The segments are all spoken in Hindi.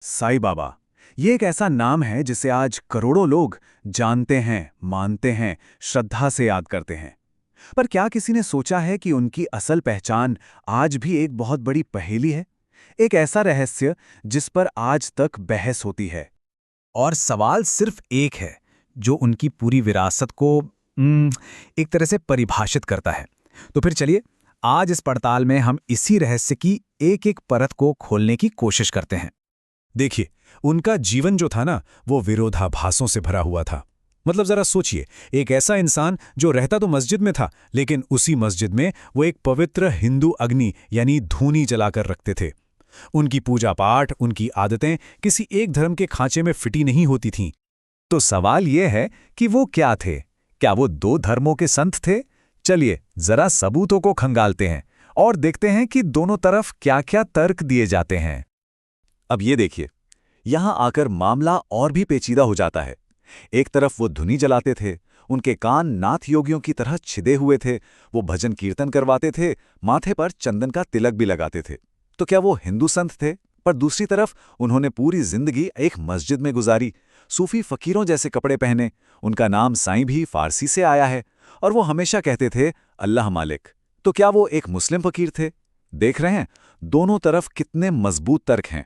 साईं बाबा, ये एक ऐसा नाम है जिसे आज करोड़ों लोग जानते हैं, मानते हैं, श्रद्धा से याद करते हैं। पर क्या किसी ने सोचा है कि उनकी असल पहचान आज भी एक बहुत बड़ी पहेली है? एक ऐसा रहस्य जिस पर आज तक बहस होती है। और सवाल सिर्फ एक है जो उनकी पूरी विरासत को एक तरह से परिभाषित करता है। तो फिर चलिए, आज इस पड़ताल में हम इसी रहस्य की एक एक परत को खोलने की कोशिश करते हैं। देखिए, उनका जीवन जो था ना, वो विरोधाभासों से भरा हुआ था। मतलब जरा सोचिए, एक ऐसा इंसान जो रहता तो मस्जिद में था, लेकिन उसी मस्जिद में वो एक पवित्र हिंदू अग्नि यानी धूनी जलाकर रखते थे। उनकी पूजा पाठ, उनकी आदतें किसी एक धर्म के खांचे में फिटी नहीं होती थीं। तो सवाल यह है कि वो क्या थे? क्या वो दो धर्मों के संत थे? चलिए जरा सबूतों को खंगालते हैं और देखते हैं कि दोनों तरफ क्या-क्या तर्क दिए जाते हैं। अब ये देखिए, यहां आकर मामला और भी पेचीदा हो जाता है। एक तरफ वो धुनी जलाते थे, उनके कान नाथ योगियों की तरह छिदे हुए थे, वो भजन कीर्तन करवाते थे, माथे पर चंदन का तिलक भी लगाते थे। तो क्या वो हिंदू संत थे? पर दूसरी तरफ उन्होंने पूरी जिंदगी एक मस्जिद में गुजारी, सूफी फकीरों जैसे कपड़े पहने, उनका नाम साईं भी फारसी से आया है, और वो हमेशा कहते थे अल्लाह मालिक। तो क्या वो एक मुस्लिम फकीर थे? देख रहे हैं, दोनों तरफ कितने मजबूत तर्क हैं।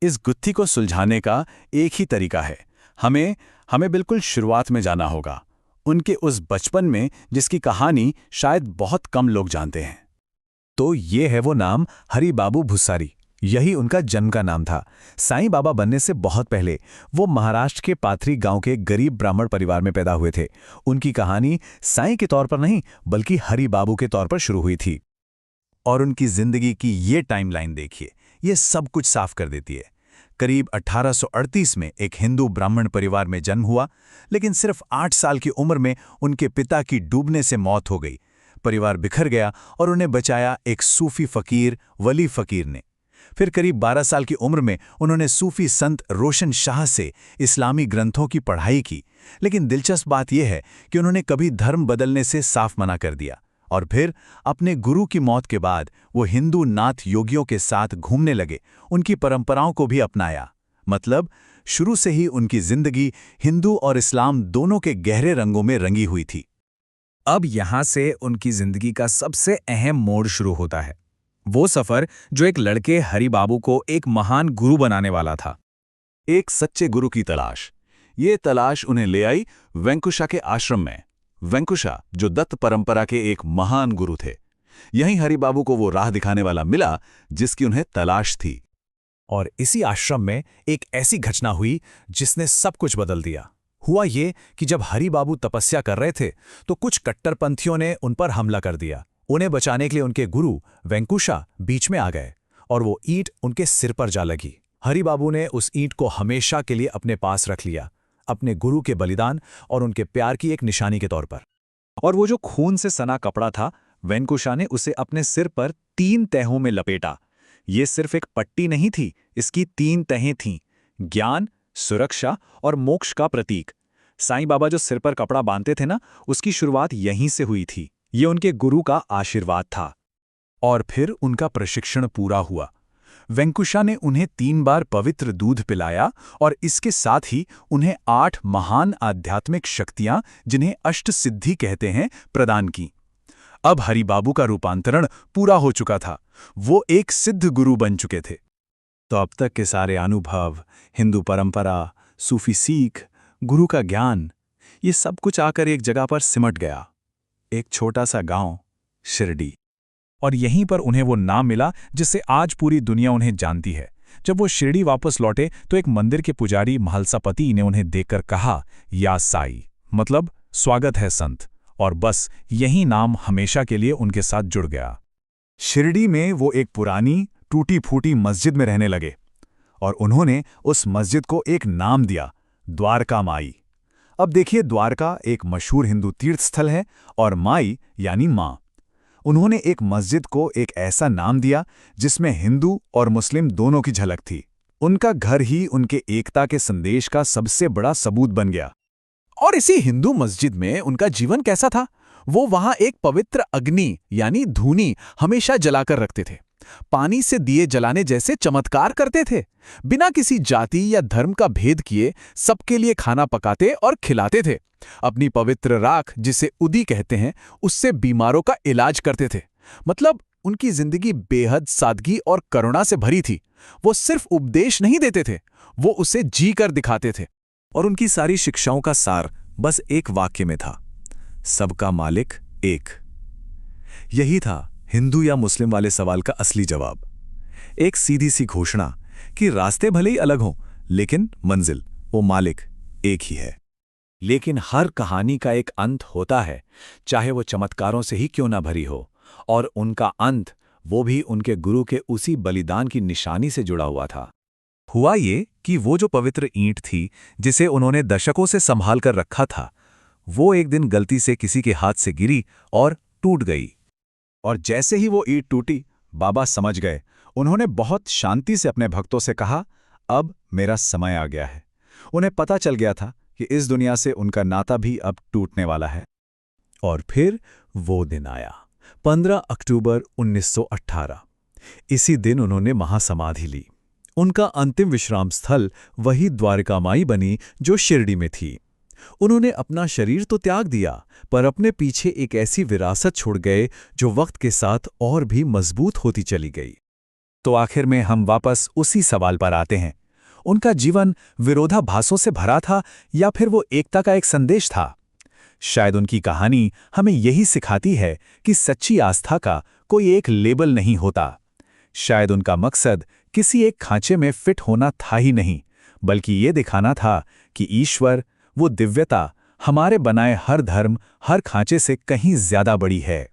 इस गुत्थी को सुलझाने का एक ही तरीका है। हमें बिल्कुल शुरुआत में जाना होगा, उनके उस बचपन में जिसकी कहानी शायद बहुत कम लोग जानते हैं। तो ये है वो नाम, हरि बाबू भुसारी। यही उनका जन्म का नाम था। साईं बाबा बनने से बहुत पहले वो महाराष्ट्र के पाथरी गांव के गरीब ब्राह्मण परिवार में पैदा हुए थे। उनकी कहानी साईं के तौर पर नहीं, बल्कि हरि बाबू के तौर पर शुरू हुई थी। और उनकी जिंदगी की ये टाइमलाइन देखिए, ये सब कुछ साफ कर देती है। करीब 1838 में एक हिंदू ब्राह्मण परिवार में जन्म हुआ, लेकिन सिर्फ 8 साल की उम्र में उनके पिता की डूबने से मौत हो गई। परिवार बिखर गया और उन्हें बचाया एक सूफी फकीर वली फकीर ने। फिर करीब 12 साल की उम्र में उन्होंने सूफी संत रोशन शाह से इस्लामी ग्रंथों की पढ़ाई की, लेकिन दिलचस्प बात यह है कि उन्होंने कभी धर्म बदलने से साफ मना कर दिया। और फिर अपने गुरु की मौत के बाद वो हिंदू नाथ योगियों के साथ घूमने लगे, उनकी परंपराओं को भी अपनाया। मतलब शुरू से ही उनकी जिंदगी हिंदू और इस्लाम दोनों के गहरे रंगों में रंगी हुई थी। अब यहां से उनकी जिंदगी का सबसे अहम मोड़ शुरू होता है। वो सफर जो एक लड़के हरि बाबू को एक महान गुरु बनाने वाला था। एक सच्चे गुरु की तलाश। ये तलाश उन्हें ले आई वेंकुशा के आश्रम में। वेंकुशा जो दत्त परंपरा के एक महान गुरु थे। यहीं हरि बाबू को वो राह दिखाने वाला मिला जिसकी उन्हें तलाश थी। और इसी आश्रम में एक ऐसी घटना हुई जिसने सब कुछ बदल दिया। हुआ ये कि जब हरि बाबू तपस्या कर रहे थे तो कुछ कट्टरपंथियों ने उन पर हमला कर दिया। उन्हें बचाने के लिए उनके गुरु वेंकुशा बीच में आ गए और वो ईंट उनके सिर पर जा लगी। हरि बाबू ने उस ईंट को हमेशा के लिए अपने पास रख लिया, अपने गुरु के बलिदान और उनके प्यार की एक निशानी के तौर पर। और वो जो खून से सना कपड़ा था, वेंकुशा ने उसे अपने सिर पर 3 तहों में लपेटा। ये सिर्फ एक पट्टी नहीं थी, इसकी 3 तहें थीं। ज्ञान, सुरक्षा और मोक्ष का प्रतीक। साईं बाबा जो सिर पर कपड़ा बांधते थे ना, उसकी शुरुआत यहीं से हुई थी। ये उनके गुरु का आशीर्वाद था। और फिर उनका प्रशिक्षण पूरा हुआ। वेंकुशा ने उन्हें 3 बार पवित्र दूध पिलाया और इसके साथ ही उन्हें 8 महान आध्यात्मिक शक्तियां, जिन्हें अष्ट सिद्धि कहते हैं, प्रदान की। अब हरि बाबू का रूपांतरण पूरा हो चुका था। वो एक सिद्ध गुरु बन चुके थे। तो अब तक के सारे अनुभव, हिंदू परंपरा, सूफी सीख, गुरु का ज्ञान, ये सब कुछ आकर एक जगह पर सिमट गया। एक छोटा सा गांव, शिरडी। और यहीं पर उन्हें वो नाम मिला जिससे आज पूरी दुनिया उन्हें जानती है। जब वो शिरडी वापस लौटे तो एक मंदिर के पुजारी महलसापति ने उन्हें देखकर कहा, या साई, मतलब स्वागत है संत। और बस यही नाम हमेशा के लिए उनके साथ जुड़ गया। शिरडी में वो एक पुरानी टूटी फूटी मस्जिद में रहने लगे और उन्होंने उस मस्जिद को एक नाम दिया, द्वारका माई। अब देखिए, द्वारका एक मशहूर हिंदू तीर्थ स्थल है और माई यानी मां। उन्होंने एक मस्जिद को एक ऐसा नाम दिया जिसमें हिंदू और मुस्लिम दोनों की झलक थी। उनका घर ही उनके एकता के संदेश का सबसे बड़ा सबूत बन गया। और इसी हिंदू मस्जिद में उनका जीवन कैसा था? वो वहां एक पवित्र अग्नि यानी धूनी हमेशा जलाकर रखते थे। पानी से दिए जलाने जैसे चमत्कार करते थे। बिना किसी जाति या धर्म का भेद किए सबके लिए खाना पकाते और खिलाते थे। अपनी पवित्र राख, जिसे उदी कहते हैं, उससे बीमारों का इलाज करते थे। मतलब उनकी जिंदगी बेहद सादगी और करुणा से भरी थी। वो सिर्फ उपदेश नहीं देते थे, वो उसे जी कर दिखाते थे। और उनकी सारी शिक्षाओं का सार बस एक वाक्य में था, सबका मालिक एक। यही था हिंदू या मुस्लिम वाले सवाल का असली जवाब। एक सीधी सी घोषणा कि रास्ते भले ही अलग हों, लेकिन मंजिल, वो मालिक एक ही है। लेकिन हर कहानी का एक अंत होता है, चाहे वो चमत्कारों से ही क्यों ना भरी हो। और उनका अंत, वो भी उनके गुरु के उसी बलिदान की निशानी से जुड़ा हुआ था। हुआ ये कि वो जो पवित्र ईंट थी, जिसे उन्होंने दशकों से संभाल कर रखा था, वो एक दिन गलती से किसी के हाथ से गिरी और टूट गई। और जैसे ही वो ईंट टूटी, बाबा समझ गए। उन्होंने बहुत शांति से अपने भक्तों से कहा, अब मेरा समय आ गया है। उन्हें पता चल गया था कि इस दुनिया से उनका नाता भी अब टूटने वाला है। और फिर वो दिन आया, 15 अक्टूबर 1918। इसी दिन उन्होंने महासमाधि ली। उनका अंतिम विश्राम स्थल वही द्वारकामाई बनी जो शिरडी में थी। उन्होंने अपना शरीर तो त्याग दिया, पर अपने पीछे एक ऐसी विरासत छोड़ गए जो वक्त के साथ और भी मजबूत होती चली गई। तो आखिर में हम वापस उसी सवाल पर आते हैं, उनका जीवन विरोधाभासों से भरा था या फिर वो एकता का एक संदेश था? शायद उनकी कहानी हमें यही सिखाती है कि सच्ची आस्था का कोई एक लेबल नहीं होता। शायद उनका मकसद किसी एक खांचे में फिट होना था ही नहीं, बल्कि ये दिखाना था कि ईश्वर, वो दिव्यता, हमारे बनाए हर धर्म, हर खांचे से कहीं ज्यादा बड़ी है।